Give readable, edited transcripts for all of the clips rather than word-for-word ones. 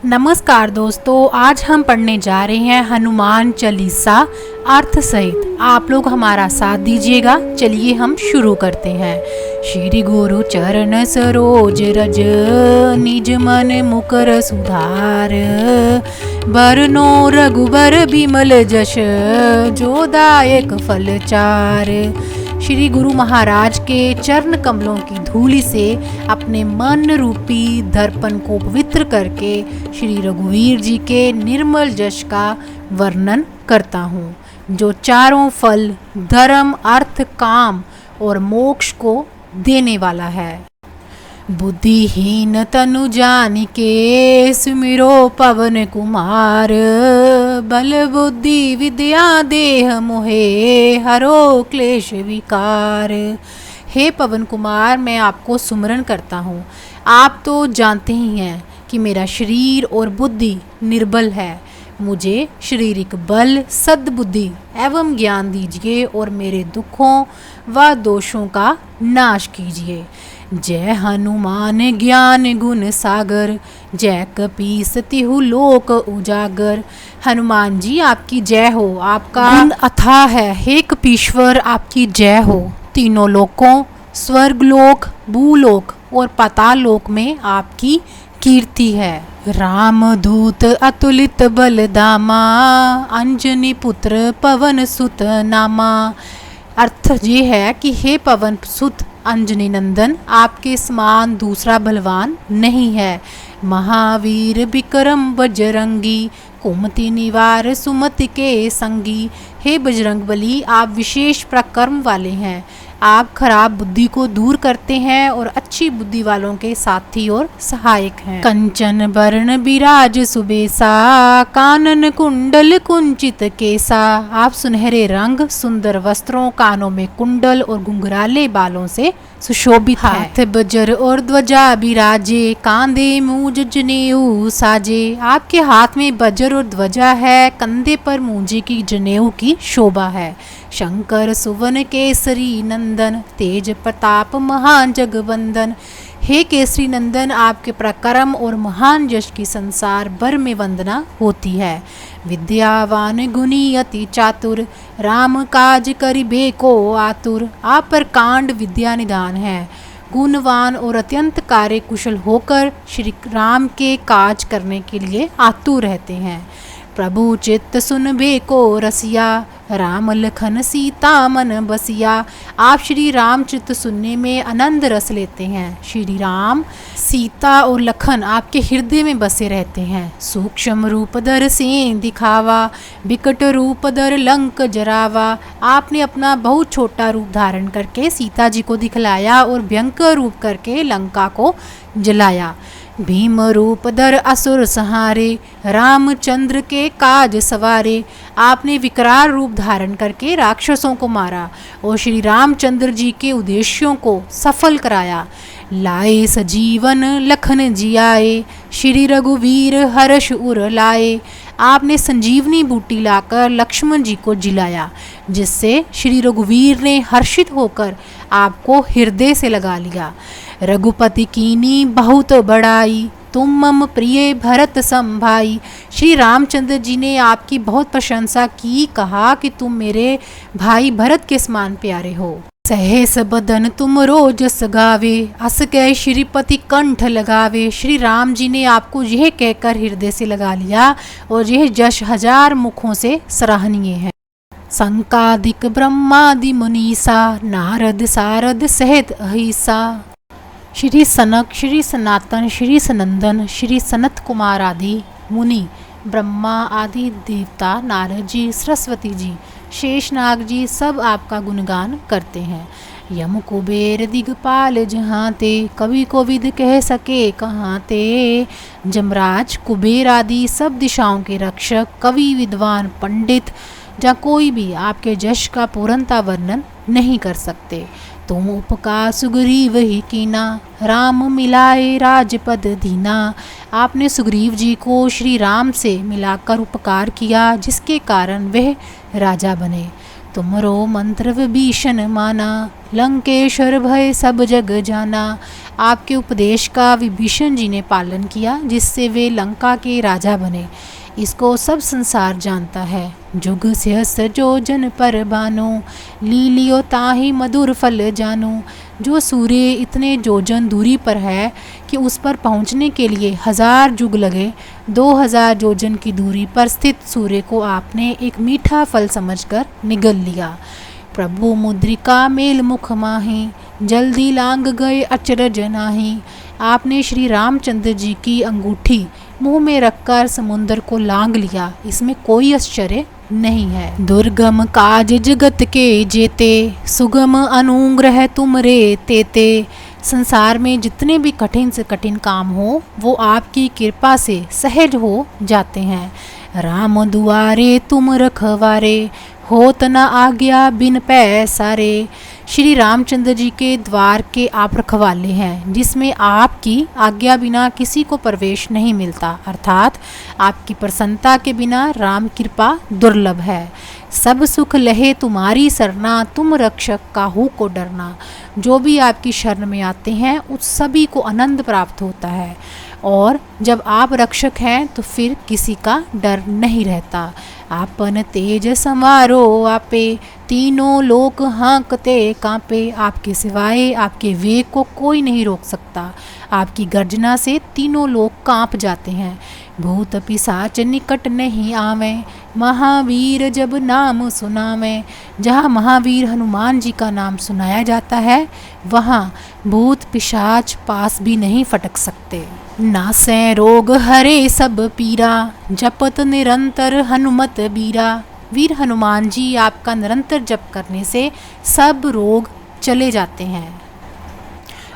नमस्कार दोस्तों, आज हम पढ़ने जा रहे हैं हनुमान चालीसा अर्थ सहित। आप लोग हमारा साथ दीजिएगा। चलिए हम शुरू करते हैं। श्री गुरु चरण सरोज रज, निज मन मुकर सुधार, बरनो रघुबर बिमल जश, जो दायक फल चार। श्री गुरु महाराज के चरण कमलों की धूलि से अपने मन रूपी दर्पण को पवित्र करके श्री रघुवीर जी के निर्मल जश का वर्णन करता हूँ, जो चारों फल धर्म अर्थ काम और मोक्ष को देने वाला है। बुद्धिहीन तनु जानिके, सुमिरो पवन कुमार, बल बुद्धि विद्या देह मोहे, हरो क्लेश विकार। हे पवन कुमार, मैं आपको सुमरन करता हूँ। आप तो जानते ही हैं कि मेरा शरीर और बुद्धि निर्बल है। मुझे शारीरिक बल, सद्बुद्धि एवं ज्ञान दीजिए और मेरे दुखों व दोषों का नाश कीजिए। जय हनुमान ज्ञान गुण सागर, जय कपीस तिहु लोक उजागर। हनुमान जी आपकी जय हो, आपका गुण अथाह है। हे कपीश्वर आपकी जय हो। तीनों लोकों स्वर्गलोक, भूलोक और पाताल लोक में आपकी कीर्ति है। राम दूत अतुलित बल दामा, अंजनी पुत्र पवन सुत नामा। अर्थ ये है कि हे पवन सुत अंजनी नंदन, आपके समान दूसरा बलवान नहीं है। महावीर विक्रम बजरंगी, कुमति निवार सुमति के संगी। हे बजरंग बली, आप विशेष पराक्रम वाले हैं। आप खराब बुद्धि को दूर करते हैं और अच्छी बुद्धि वालों के साथी और सहायक हैं। कंचन बरण बिराज सुबेसा, कानन कुंडल कुंचित केसा। आप सुनहरे रंग, सुंदर वस्त्रों, कानों में कुंडल और घुंघराले बालों से सुशोभित है। हाथ बजर और ध्वजा बिराजे, कांधे मूंज जनेऊ साजे। आपके हाथ में बजर और ध्वजा है, कंधे पर मूंजे की जनेऊ की शोभा है। शंकर सुवन केसरी नंदन, तेज प्रताप महान जगवंदन। हे केसरी नंदन, आपके पराक्रम और महान यश की संसार भर में वंदना होती है। विद्यावान गुणी अति चातुर, राम काज करिबे को आतुर। आप पर कांड विद्या निदान है। गुणवान और अत्यंत कार्य कुशल होकर श्री राम के काज करने के लिए आतुर रहते हैं। प्रभु चित्त सुनबे को रसिया, राम लखन सीता मन बसिया। आप श्री राम चित्त सुनने में आनंद रस लेते हैं। श्री राम, सीता और लखन आपके हृदय में बसे रहते हैं। सूक्ष्म रूप धर सेन दिखावा, विकट रूप धर लंक जरावा। आपने अपना बहुत छोटा रूप धारण करके सीता जी को दिखलाया और भयंकर रूप करके लंका को जलाया। भीम रूप धर असुर सहारे, रामचंद्र के काज सवारे। आपने विकराल रूप धारण करके राक्षसों को मारा और श्री रामचंद्र जी के उद्देश्यों को सफल कराया। लाए सजीवन लखन जियाए, श्री रघुवीर हर्ष उर लाए। आपने संजीवनी बूटी लाकर लक्ष्मण जी को जिलाया, जिससे श्री रघुवीर ने हर्षित होकर आपको हृदय से लगा लिया। रघुपति कीनी बहुत बड़ाई, तुम मम प्रिय भरत संभाई। श्री रामचंद्र जी ने आपकी बहुत प्रशंसा की, कहा कि तुम मेरे भाई भरत के समान प्यारे हो। सहस बदन तुम रोजस गावे, अस कह श्रीपति कंठ लगावे। श्री राम जी ने आपको यह कहकर हृदय से लगा लिया और यह जश हजार मुखों से सराहनीय है। संकादिक ब्रह्मादि मुनीसा, नारद सारद सहित अहिसा। श्री सनक, श्री सनातन, श्री सनंदन, श्री सनत कुमार आदि मुनि, ब्रह्मा आदि देवता, नारद जी, सरस्वती जी, शेषनाग जी सब आपका गुणगान करते हैं। यम कुबेर दिगपाल जहाँ ते, कवि कोविद कह सके कहाँ ते। जमराज, कुबेर आदि सब दिशाओं के रक्षक, कवि, विद्वान, पंडित या कोई भी आपके यश का पूर्णता वर्णन नहीं कर सकते। तुम उपकार सुग्रीव ही कीना, राम मिलाए राजपद दीना। आपने सुग्रीव जी को श्री राम से मिलाकर उपकार किया, जिसके कारण वह राजा बने। तुमरो मंत्र विभीषण माना, लंकेश्वर भय सब जग जाना। आपके उपदेश का विभीषण जी ने पालन किया, जिससे वे लंका के राजा बने। इसको सब संसार जानता है। जुग सहस जो जन पर बानो, लीलियो ताहि मधुर फल जानो। जो सूर्य इतने जोजन दूरी पर है कि उस पर पहुंचने के लिए 1000 युग लगे, 2000 जोजन की दूरी पर स्थित सूर्य को आपने एक मीठा फल समझकर निगल लिया। प्रभु मुद्रिका मेल मुख माही, जल्दी लांग गए अचरज नाही। आपने श्री रामचंद्र जी की अंगूठी मुंह में रखकर समुद्र को लांग लिया, इसमें कोई आश्चर्य नहीं है। दुर्गम काज जगत के जेते, सुगम अनुग्रह तुमरे तेते। संसार में जितने भी कठिन से कठिन काम हो वो आपकी कृपा से सहज हो जाते हैं। राम दुआरे तुम रखवारे, होत न आज्ञा बिन पैसारे। श्री रामचंद्र जी के द्वार के आप रखवाले हैं, जिसमें आपकी आज्ञा बिना किसी को प्रवेश नहीं मिलता, अर्थात आपकी प्रसन्नता के बिना राम कृपा दुर्लभ है। सब सुख लहे तुम्हारी सरना, तुम रक्षक काहू को डरना। जो भी आपकी शरण में आते हैं उस सभी को आनंद प्राप्त होता है, और जब आप रक्षक हैं तो फिर किसी का डर नहीं रहता। आपन तेज समारो आपे, तीनों लोक हाँकते कांपे। आपके सिवाय आपके वेग को कोई नहीं रोक सकता। आपकी गर्जना से तीनों लोग कांप जाते हैं। भूत पिशाच निकट नहीं आवे, महावीर जब नाम सुनावे। जहाँ महावीर हनुमान जी का नाम सुनाया जाता है, वहाँ भूत पिशाच पास भी नहीं फटक सकते। नासै रोग हरे सब पीरा, जपत निरंतर हनुमत बीरा। वीर हनुमान जी आपका निरंतर जप करने से सब रोग चले जाते हैं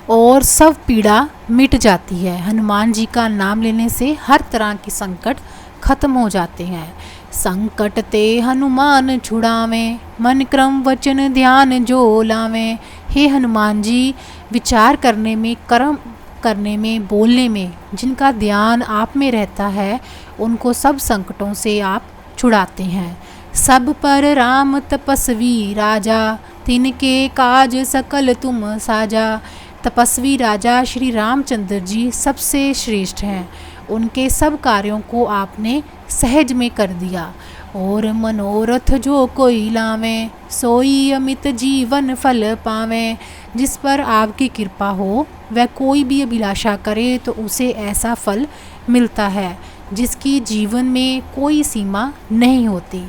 और सब पीड़ा मिट जाती है। हनुमान जी का नाम लेने से हर तरह के संकट खत्म हो जाते हैं। संकट ते हनुमान छुड़ावें, मन क्रम वचन ध्यान जो लावें। हे हनुमान जी, विचार करने में, कर्म करने में, बोलने में जिनका ध्यान आप में रहता है, उनको सब संकटों से आप छुड़ाते हैं। सब पर राम तपस्वी राजा, तिनके काज सकल तुम साजा। तपस्वी राजा श्री रामचंद्र जी सबसे श्रेष्ठ हैं। उनके सब कार्यों को आपने सहज में कर दिया। और मनोरथ जो कोई लावें, सोई अमित जीवन फल पावें। जिस पर आपकी कृपा हो वह कोई भी अभिलाषा करे तो उसे ऐसा फल मिलता है जिसकी जीवन में कोई सीमा नहीं होती।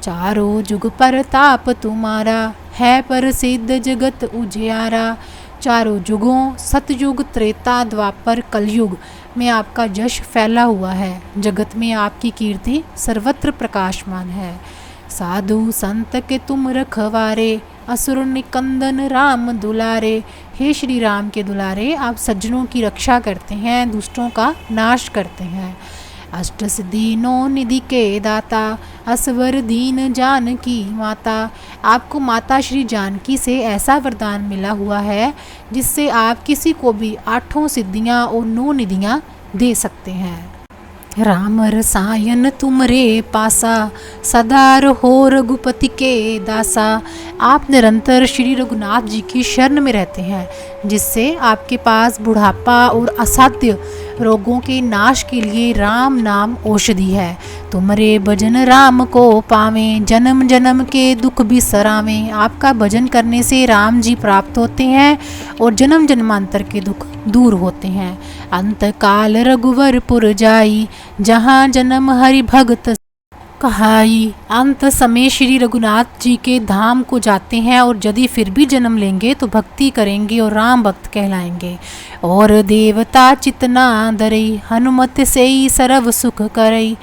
चारों जुग पर ताप तुम्हारा, है प्रसिद्ध जगत उजियारा। चारों जुगों सतयुग, त्रेता, द्वापर, कलयुग में आपका यश फैला हुआ है। जगत में आपकी कीर्ति सर्वत्र प्रकाशमान है। साधु संत के तुम रखवारे, असुर निकंदन राम दुलारे। हे श्री राम के दुलारे, आप सज्जनों की रक्षा करते हैं, दुष्टों का नाश करते हैं। अष्ट सिद्धि नौ निधि के दाता, असवर दीन जानकी माता। आपको माता श्री जानकी से ऐसा वरदान मिला हुआ है जिससे आप किसी को भी 8 सिद्धियां और 9 निधियां दे सकते हैं। राम रसायन तुमरे पासा, सदा रहो रघुपति के दासा। आप निरंतर श्री रघुनाथ जी की शरण में रहते हैं, जिससे आपके पास बुढ़ापा और असाध्य रोगों के नाश के लिए राम नाम औषधि है। तुमरे भजन राम को पावें, जन्म जन्म के दुख बिसरावें। आपका भजन करने से राम जी प्राप्त होते हैं और जन्म जन्मांतर के दुख दूर होते हैं। अंत काल रघुवरपुर जाई, जहाँ जन्म हरि भगत कहाई। अंत समय श्री रघुनाथ जी के धाम को जाते हैं और यदि फिर भी जन्म लेंगे तो भक्ति करेंगे और राम भक्त कहलाएंगे। और देवता चितना दरई, हनुमत से ही सर्व सुख करई।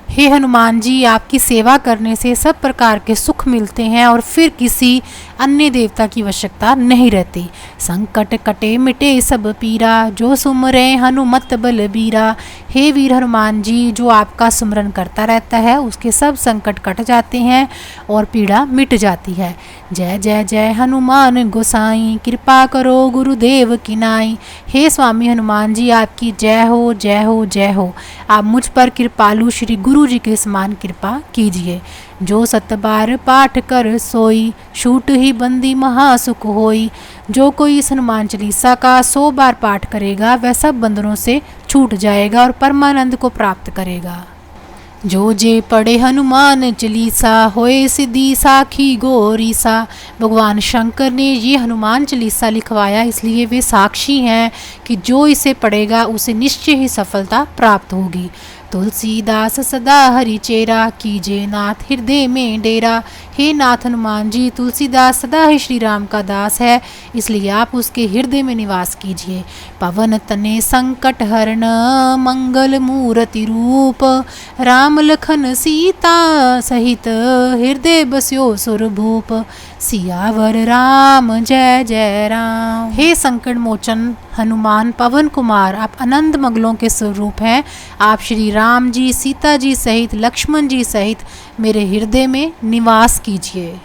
हे हनुमान जी, आपकी सेवा करने से सब प्रकार के सुख मिलते हैं और फिर किसी अन्य देवता की आवश्यकता नहीं रहती। संकट कटे मिटे सब पीरा, जो सुमरे हनुमत बलबीरा। हे वीर हनुमान जी, जो आपका सुमरन करता रहता है उसके सब संकट कट जाते हैं और पीड़ा मिट जाती है। जय जय जय हनुमान गोसाई, कृपा करो गुरुदेव की नाई। हे स्वामी हनुमान जी, आपकी जय हो जय हो जय हो। आप मुझ पर कृपालु श्री गुरु जी के समान कृपा कीजिए। जो 7 बार पाठ कर सोई, छूट ही बंदी महासुख होई। जो कोई इस हनुमान चालीसा का 100 बार पाठ करेगा वह सब बंधनों से छूट जाएगा और परमानंद को प्राप्त करेगा। जो जे पढ़े हनुमान चालीसा, होए सिद्धि साखी गौरीसा। भगवान शंकर ने ये हनुमान चालीसा लिखवाया, इसलिए वे साक्षी हैं कि जो इसे पढ़ेगा उसे निश्चय ही सफलता प्राप्त होगी। तुलसीदास सदा हरि चेरा, कीजे नाथ हृदय में डेरा। हे नाथ हनुमान जी, तुलसीदास सदा ही श्री राम का दास है, इसलिए आप उसके हृदय में निवास कीजिए। पवन तने संकट हरण, मंगल मूर्ति रूप। राम लखन सीता सहित, हृदय बस्यो सुरभूप। सियावर राम जय जय राम। हे संकट मोचन हनुमान पवन कुमार, आप अनंत मंगलों के स्वरूप हैं। आप श्री राम जी, सीता जी सहित, लक्ष्मण जी सहित मेरे हृदय में निवास कीजिए।